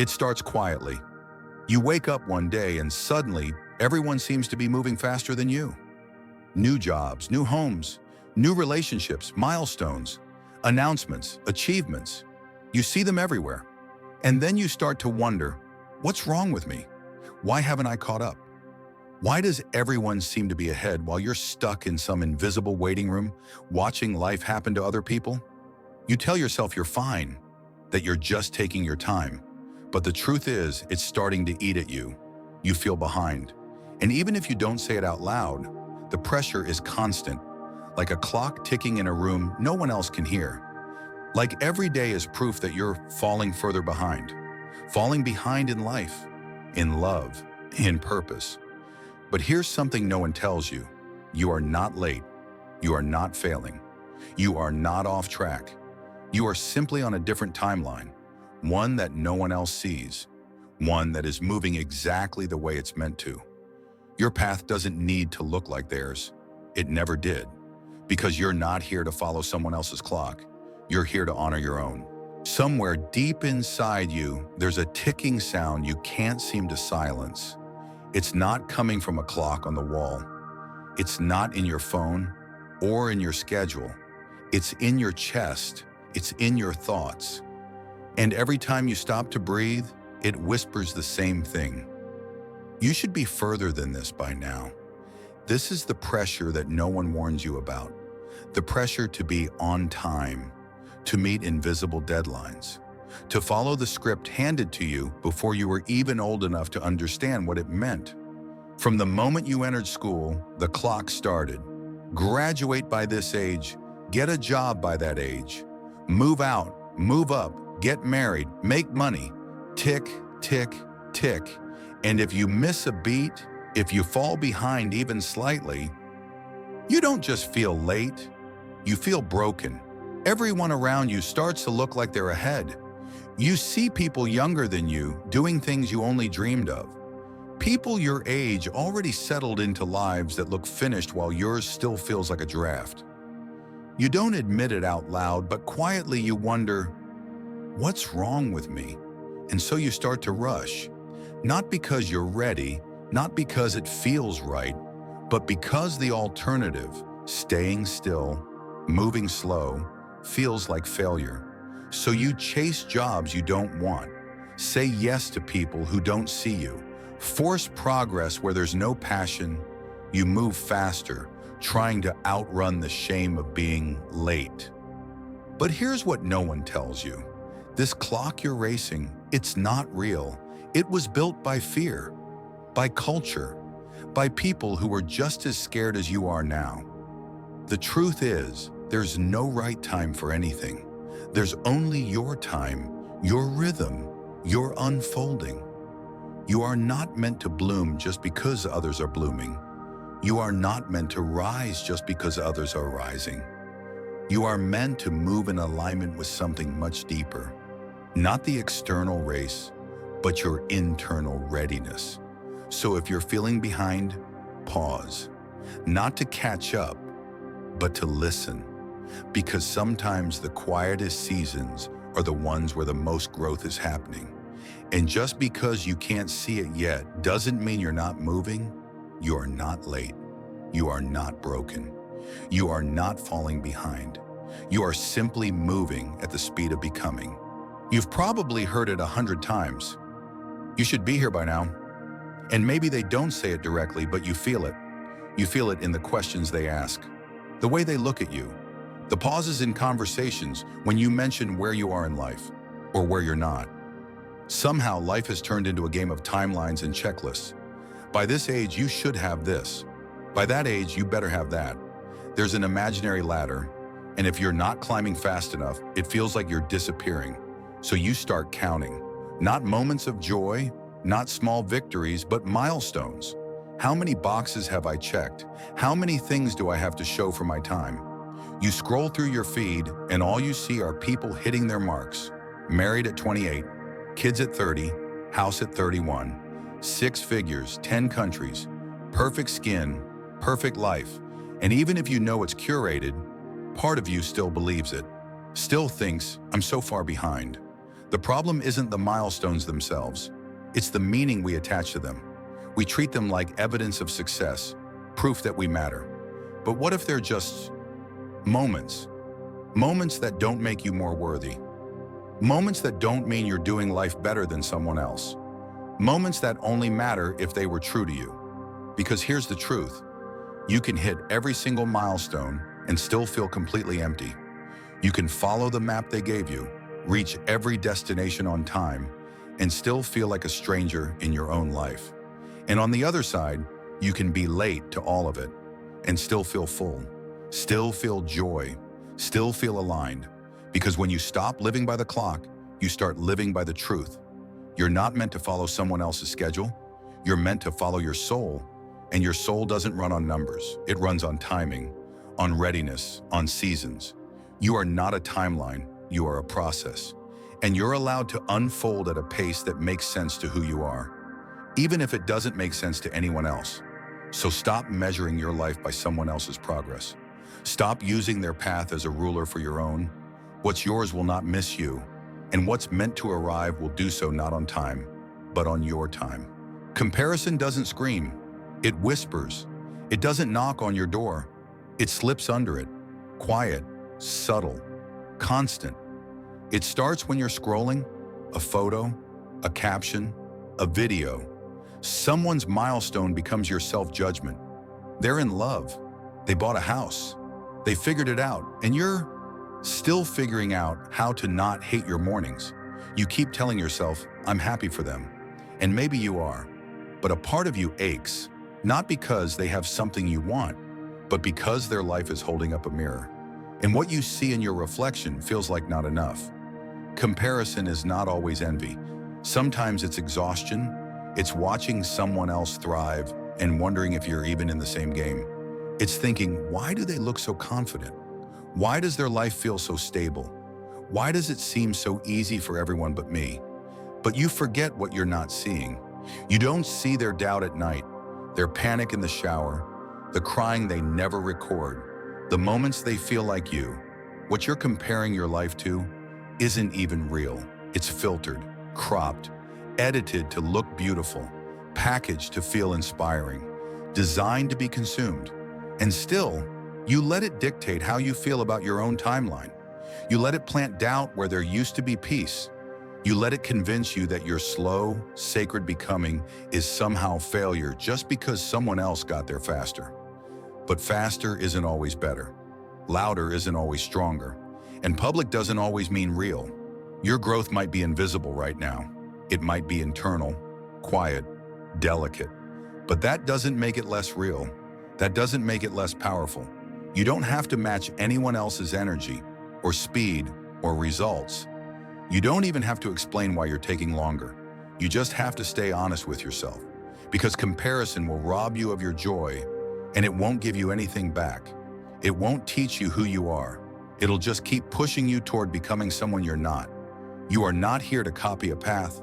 It starts quietly. You wake up one day and suddenly everyone seems to be moving faster than you. New jobs, new homes, new relationships, milestones, announcements, achievements. You see them everywhere. And then you start to wonder, what's wrong with me? Why haven't I caught up? Why does everyone seem to be ahead while you're stuck in some invisible waiting room, watching life happen to other people? You tell yourself you're fine, that you're just taking your time. But the truth is, it's starting to eat at you. You feel behind. And even if you don't say it out loud, the pressure is constant, like a clock ticking in a room no one else can hear. Like every day is proof that you're falling further behind. Falling behind in life, in love, in purpose. But here's something no one tells you. You are not late. You are not failing. You are not off track. You are simply on a different timeline, one that no one else sees, one that is moving exactly the way it's meant to. Your path doesn't need to look like theirs. It never did. Because you're not here to follow someone else's clock. You're here to honor your own. Somewhere deep inside you, there's a ticking sound you can't seem to silence. It's not coming from a clock on the wall. It's not in your phone or in your schedule. It's in your chest. It's in your thoughts. And every time you stop to breathe, it whispers the same thing. You should be further than this by now. This is the pressure that no one warns you about. The pressure to be on time, to meet invisible deadlines, to follow the script handed to you before you were even old enough to understand what it meant. From the moment you entered school, the clock started. Graduate by this age, get a job by that age, move out, move up, get married, make money. Tick, tick, tick. And if you miss a beat, if you fall behind even slightly, you don't just feel late, you feel broken. Everyone around you starts to look like they're ahead. You see people younger than you doing things you only dreamed of. People your age already settled into lives that look finished while yours still feels like a draft. You don't admit it out loud, but quietly you wonder, what's wrong with me? And so you start to rush. Not because you're ready, not because it feels right, but because the alternative, staying still, moving slow, feels like failure. So you chase jobs you don't want, say yes to people who don't see you, force progress where there's no passion. You move faster, trying to outrun the shame of being late. But here's what no one tells you. This clock you're racing, it's not real. It was built by fear, by culture, by people who were just as scared as you are now. The truth is, there's no right time for anything. There's only your time, your rhythm, your unfolding. You are not meant to bloom just because others are blooming. You are not meant to rise just because others are rising. You are meant to move in alignment with something much deeper. Not the external race, but your internal readiness. So if you're feeling behind, pause. Not to catch up, but to listen. Because sometimes the quietest seasons are the ones where the most growth is happening. And just because you can't see it yet doesn't mean you're not moving. You are not late. You are not broken. You are not falling behind. You are simply moving at the speed of becoming. You've probably heard it 100 times. You should be here by now. And maybe they don't say it directly, but you feel it. You feel it in the questions they ask, the way they look at you, the pauses in conversations when you mention where you are in life or where you're not. Somehow life has turned into a game of timelines and checklists. By this age, you should have this. By that age, you better have that. There's an imaginary ladder, and if you're not climbing fast enough, it feels like you're disappearing. So you start counting. Not moments of joy, not small victories, but milestones. How many boxes have I checked? How many things do I have to show for my time? You scroll through your feed, and all you see are people hitting their marks. Married at 28, kids at 30, house at 31, 6 figures, 10 countries, perfect skin, perfect life. And even if you know it's curated, part of you still believes it, still thinks, I'm so far behind. The problem isn't the milestones themselves. It's the meaning we attach to them. We treat them like evidence of success, proof that we matter. But what if they're just moments? Moments that don't make you more worthy. Moments that don't mean you're doing life better than someone else. Moments that only matter if they were true to you. Because here's the truth. You can hit every single milestone and still feel completely empty. You can follow the map they gave you, reach every destination on time, and still feel like a stranger in your own life. And on the other side, you can be late to all of it and still feel full, still feel joy, still feel aligned. Because when you stop living by the clock, you start living by the truth. You're not meant to follow someone else's schedule. You're meant to follow your soul. And your soul doesn't run on numbers. It runs on timing, on readiness, on seasons. You are not a timeline. You are a process. And you're allowed to unfold at a pace that makes sense to who you are, even if it doesn't make sense to anyone else. So stop measuring your life by someone else's progress. Stop using their path as a ruler for your own. What's yours will not miss you, and what's meant to arrive will do so not on time, but on your time. Comparison doesn't scream. It whispers. It doesn't knock on your door. It slips under it. Quiet, subtle, constant. It starts when you're scrolling, a photo, a caption, a video. Someone's milestone becomes your self-judgment. They're in love. They bought a house. They figured it out, and you're still figuring out how to not hate your mornings. You keep telling yourself, I'm happy for them. And maybe you are. But a part of you aches, not because they have something you want, but because their life is holding up a mirror. And what you see in your reflection feels like not enough. Comparison is not always envy. Sometimes it's exhaustion. It's watching someone else thrive and wondering if you're even in the same game. It's thinking, why do they look so confident? Why does their life feel so stable? Why does it seem so easy for everyone but me? But you forget what you're not seeing. You don't see their doubt at night, their panic in the shower, the crying they never record, the moments they feel like you. What you're comparing your life to isn't even real. It's filtered, cropped, edited to look beautiful, packaged to feel inspiring, designed to be consumed. And still, you let it dictate how you feel about your own timeline. You let it plant doubt where there used to be peace. You let it convince you that your slow, sacred becoming is somehow failure just because someone else got there faster. But faster isn't always better. Louder isn't always stronger. And public doesn't always mean real. Your growth might be invisible right now. It might be internal, quiet, delicate. But that doesn't make it less real. That doesn't make it less powerful. You don't have to match anyone else's energy, or speed, or results. You don't even have to explain why you're taking longer. You just have to stay honest with yourself. Because comparison will rob you of your joy, and it won't give you anything back. It won't teach you who you are. It'll just keep pushing you toward becoming someone you're not. You are not here to copy a path.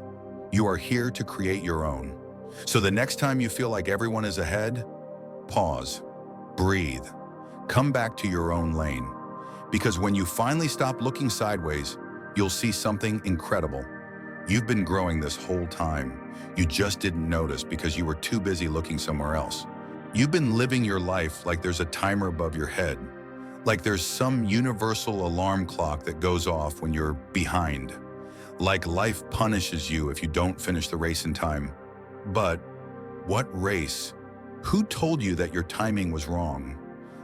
You are here to create your own. So the next time you feel like everyone is ahead, pause, breathe, come back to your own lane. Because when you finally stop looking sideways, you'll see something incredible. You've been growing this whole time. You just didn't notice because you were too busy looking somewhere else. You've been living your life like there's a timer above your head, like there's some universal alarm clock that goes off when you're behind, like life punishes you if you don't finish the race in time. But what race? Who told you that your timing was wrong?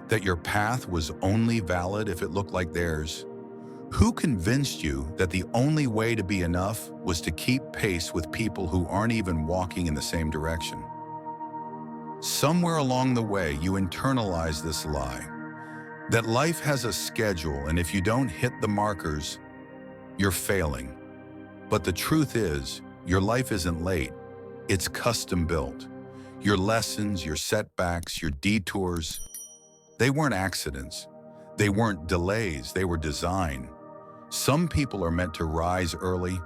That your path was only valid if it looked like theirs? Who convinced you that the only way to be enough was to keep pace with people who aren't even walking in the same direction? Somewhere along the way, you internalize this lie, that life has a schedule, and if you don't hit the markers, you're failing. But the truth is, your life isn't late. It's custom built. Your lessons, your setbacks, your detours, they weren't accidents. They weren't delays, they were design. Some people are meant to rise early,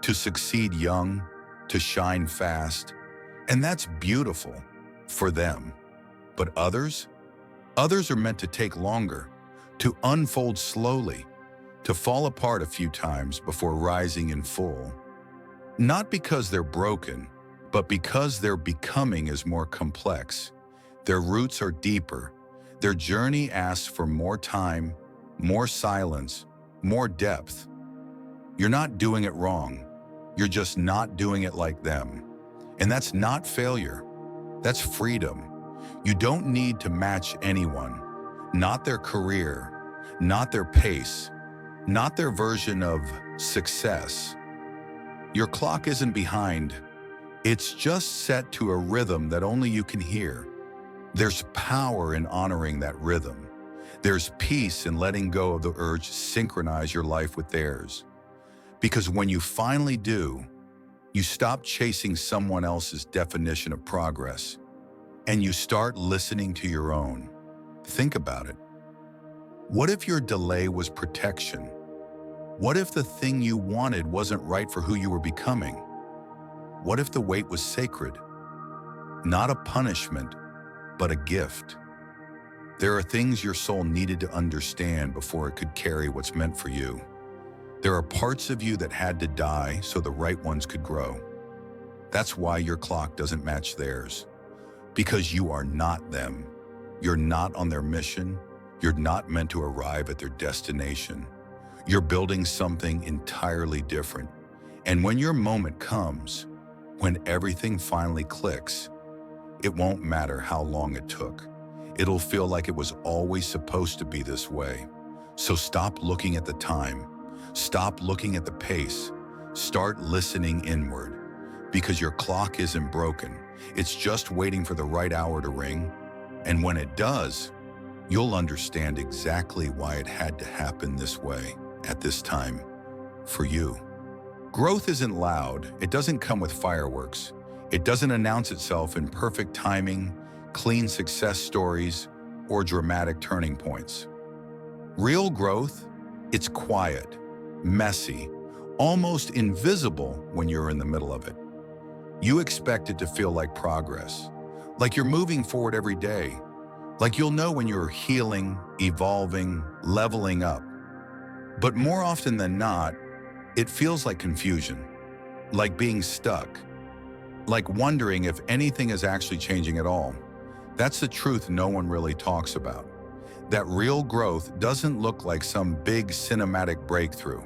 to succeed young, to shine fast, and that's beautiful for them. But others are meant to take longer, to unfold slowly, to fall apart a few times before rising in full. Not because they're broken, but because their becoming is more complex. Their roots are deeper. Their journey asks for more time, more silence, more depth. You're not doing it wrong. You're just not doing it like them. And that's not failure. That's freedom. You don't need to match anyone. Not their career, not their pace, not their version of success. Your clock isn't behind. It's just set to a rhythm that only you can hear. There's power in honoring that rhythm. There's peace in letting go of the urge to synchronize your life with theirs. Because when you finally do, you stop chasing someone else's definition of progress, and you start listening to your own. Think about it. What if your delay was protection? What if the thing you wanted wasn't right for who you were becoming? What if the wait was sacred? Not a punishment, but a gift. There are things your soul needed to understand before it could carry what's meant for you. There are parts of you that had to die so the right ones could grow. That's why your clock doesn't match theirs. Because you are not them. You're not on their mission. You're not meant to arrive at their destination. You're building something entirely different. And when your moment comes, when everything finally clicks, it won't matter how long it took. It'll feel like it was always supposed to be this way. So stop looking at the time. Stop looking at the pace. Start listening inward. Because your clock isn't broken. It's just waiting for the right hour to ring. And when it does, you'll understand exactly why it had to happen this way, at this time, for you. Growth isn't loud. It doesn't come with fireworks. It doesn't announce itself in perfect timing, clean success stories, or dramatic turning points. Real growth, it's quiet, messy, almost invisible when you're in the middle of it. You expect it to feel like progress, like you're moving forward every day, like you'll know when you're healing, evolving, leveling up. But more often than not, it feels like confusion, like being stuck, like wondering if anything is actually changing at all. That's the truth no one really talks about. That real growth doesn't look like some big cinematic breakthrough.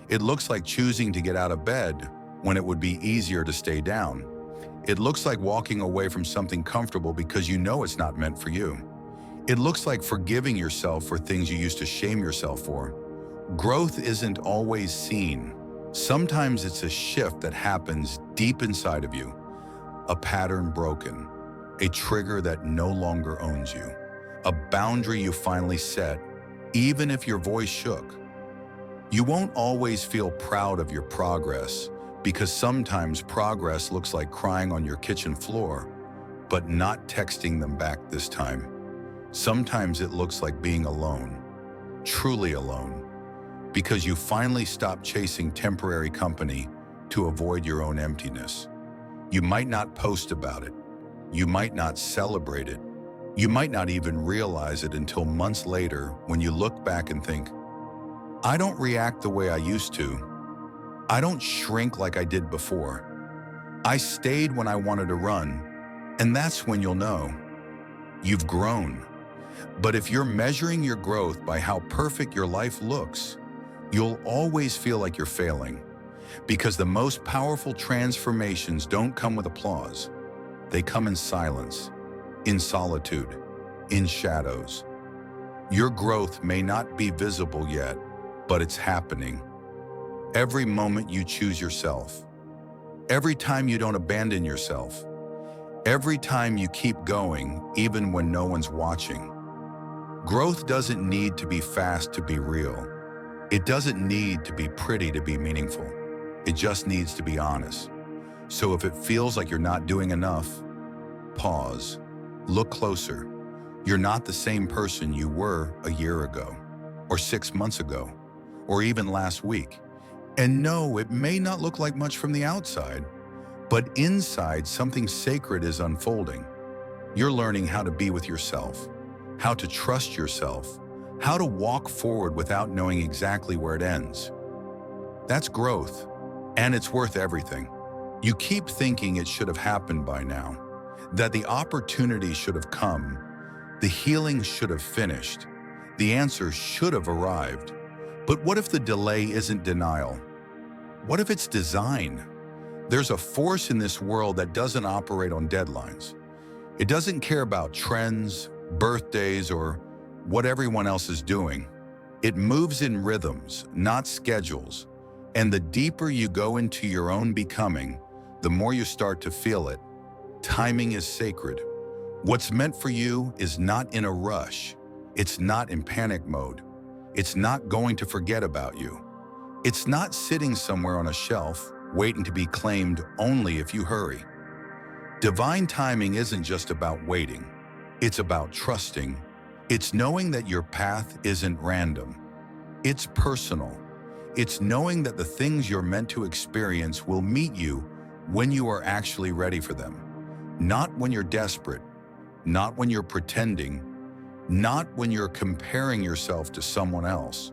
It looks like choosing to get out of bed when it would be easier to stay down. It looks like walking away from something comfortable because you know it's not meant for you. It looks like forgiving yourself for things you used to shame yourself for. Growth isn't always seen. Sometimes it's a shift that happens deep inside of you. A pattern broken, a trigger that no longer owns you, a boundary you finally set, even if your voice shook. You won't always feel proud of your progress, because sometimes progress looks like crying on your kitchen floor, but not texting them back this time. Sometimes it looks like being alone, truly alone, because you finally stop chasing temporary company to avoid your own emptiness. You might not post about it. You might not celebrate it. You might not even realize it until months later when you look back and think, I don't react the way I used to. I don't shrink like I did before. I stayed when I wanted to run, and that's when you'll know you've grown. But if you're measuring your growth by how perfect your life looks, you'll always feel like you're failing. Because the most powerful transformations don't come with applause. They come in silence, in solitude, in shadows. Your growth may not be visible yet, but it's happening. Every moment you choose yourself, every time you don't abandon yourself, every time you keep going, even when no one's watching. Growth doesn't need to be fast to be real. It doesn't need to be pretty to be meaningful. It just needs to be honest. So if it feels like you're not doing enough, pause, look closer. You're not the same person you were a year ago, or 6 months ago, or even last week. And no, it may not look like much from the outside, but inside something sacred is unfolding. You're learning how to be with yourself, how to trust yourself, how to walk forward without knowing exactly where it ends. That's growth, and it's worth everything. You keep thinking it should have happened by now, that the opportunity should have come, the healing should have finished, the answer should have arrived. But what if the delay isn't denial? What if it's design? There's a force in this world that doesn't operate on deadlines. It doesn't care about trends, birthdays, or what everyone else is doing. It moves in rhythms, not schedules. And the deeper you go into your own becoming, the more you start to feel it. Timing is sacred. What's meant for you is not in a rush. It's not in panic mode. It's not going to forget about you. It's not sitting somewhere on a shelf, waiting to be claimed only if you hurry. Divine timing isn't just about waiting. It's about trusting. It's knowing that your path isn't random. It's personal. It's knowing that the things you're meant to experience will meet you when you are actually ready for them. Not when you're desperate, not when you're pretending, not when you're comparing yourself to someone else,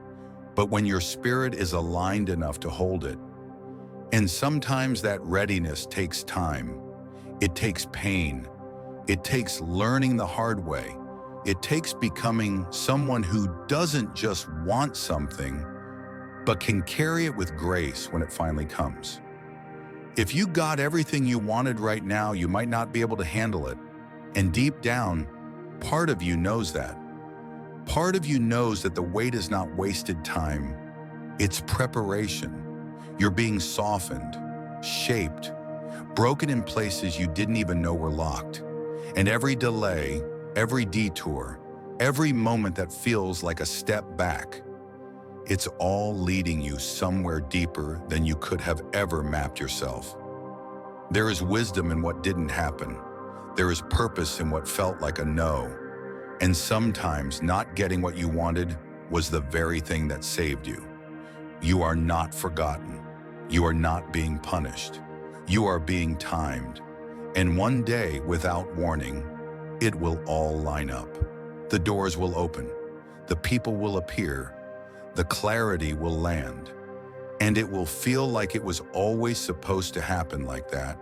but when your spirit is aligned enough to hold it. And sometimes that readiness takes time. It takes pain. It takes learning the hard way. It takes becoming someone who doesn't just want something, but can carry it with grace when it finally comes. If you got everything you wanted right now, you might not be able to handle it. And deep down, part of you knows that. Part of you knows that the wait is not wasted time. It's preparation. You're being softened, shaped, broken in places you didn't even know were locked. And every delay, every detour, every moment that feels like a step back, it's all leading you somewhere deeper than you could have ever mapped yourself. There is wisdom in what didn't happen. There is purpose in what felt like a no. And sometimes not getting what you wanted was the very thing that saved you. You are not forgotten. You are not being punished. You are being timed. And one day, without warning, it will all line up. The doors will open. The people will appear. The clarity will land. And it will feel like it was always supposed to happen like that.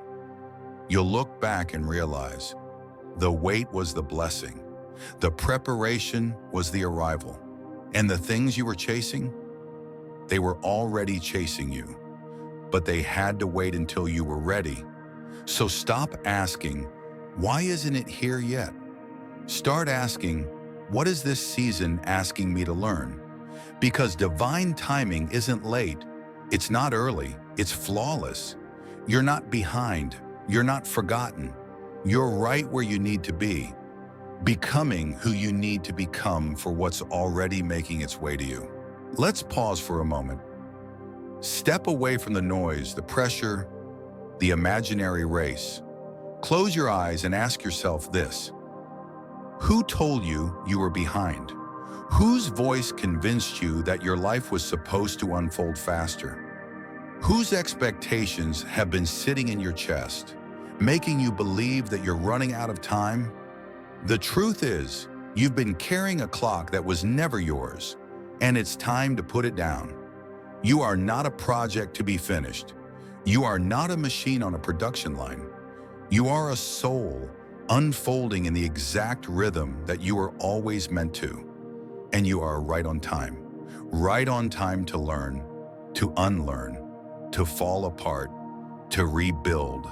You'll look back and realize the wait was the blessing. The preparation was the arrival. And the things you were chasing, they were already chasing you. But they had to wait until you were ready. So stop asking, why isn't it here yet? Start asking, what is this season asking me to learn? Because divine timing isn't late. It's not early. It's flawless. You're not behind. You're not forgotten. You're right where you need to be, becoming who you need to become for what's already making its way to you. Let's pause for a moment. Step away from the noise, the pressure, the imaginary race. Close your eyes and ask yourself this. Who told you you were behind? Whose voice convinced you that your life was supposed to unfold faster? Whose expectations have been sitting in your chest, making you believe that you're running out of time? The truth is, you've been carrying a clock that was never yours, and it's time to put it down. You are not a project to be finished. You are not a machine on a production line. You are a soul unfolding in the exact rhythm that you were always meant to. And you are right on time to learn, to unlearn, to fall apart, to rebuild,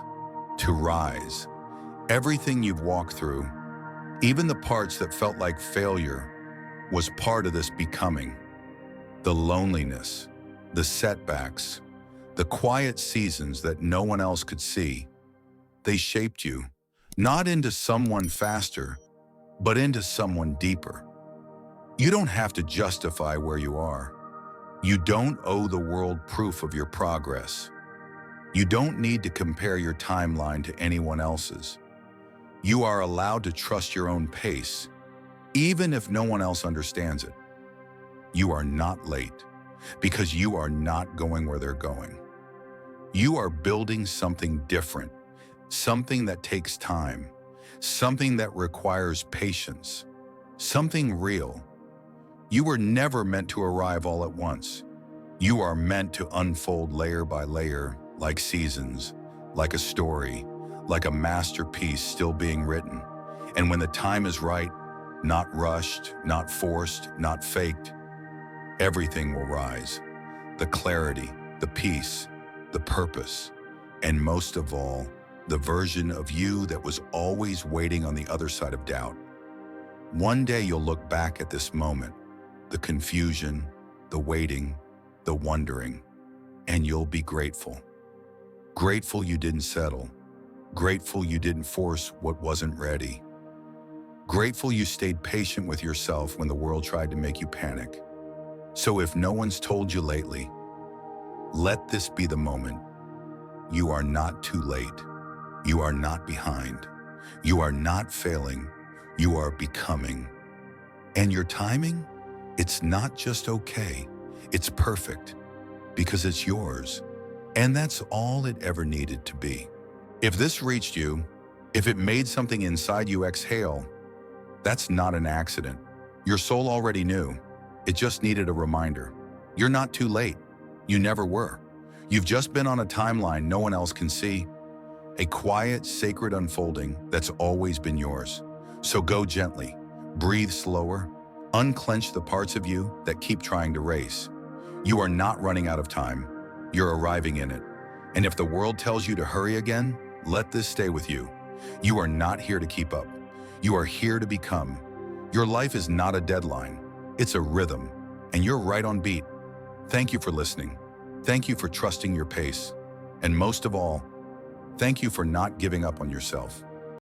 to rise. Everything you've walked through, even the parts that felt like failure, was part of this becoming. The loneliness, the setbacks, the quiet seasons that no one else could see, they shaped you, not into someone faster, but into someone deeper. You don't have to justify where you are. You don't owe the world proof of your progress. You don't need to compare your timeline to anyone else's. You are allowed to trust your own pace, even if no one else understands it. You are not late, because you are not going where they're going. You are building something different, something that takes time, something that requires patience, something real. You were never meant to arrive all at once. You are meant to unfold layer by layer, like seasons, like a story, like a masterpiece still being written. And when the time is right, not rushed, not forced, not faked, everything will rise. The clarity, the peace, the purpose, and most of all, the version of you that was always waiting on the other side of doubt. One day you'll look back at this moment, the confusion, the waiting, the wondering, and you'll be grateful. Grateful you didn't settle. Grateful you didn't force what wasn't ready. Grateful you stayed patient with yourself when the world tried to make you panic. So if no one's told you lately, let this be the moment. You are not too late. You are not behind. You are not failing. You are becoming. And your timing? It's not just okay. It's perfect because it's yours. And that's all it ever needed to be. If this reached you, if it made something inside you exhale, that's not an accident. Your soul already knew. It just needed a reminder. You're not too late. You never were. You've just been on a timeline no one else can see. A quiet, sacred unfolding that's always been yours. So go gently, breathe slower, unclench the parts of you that keep trying to race. You are not running out of time. You're arriving in it. And if the world tells you to hurry again, let this stay with you. You are not here to keep up. You are here to become. Your life is not a deadline. It's a rhythm, and you're right on beat. Thank you for listening. Thank you for trusting your pace. And most of all, thank you for not giving up on yourself.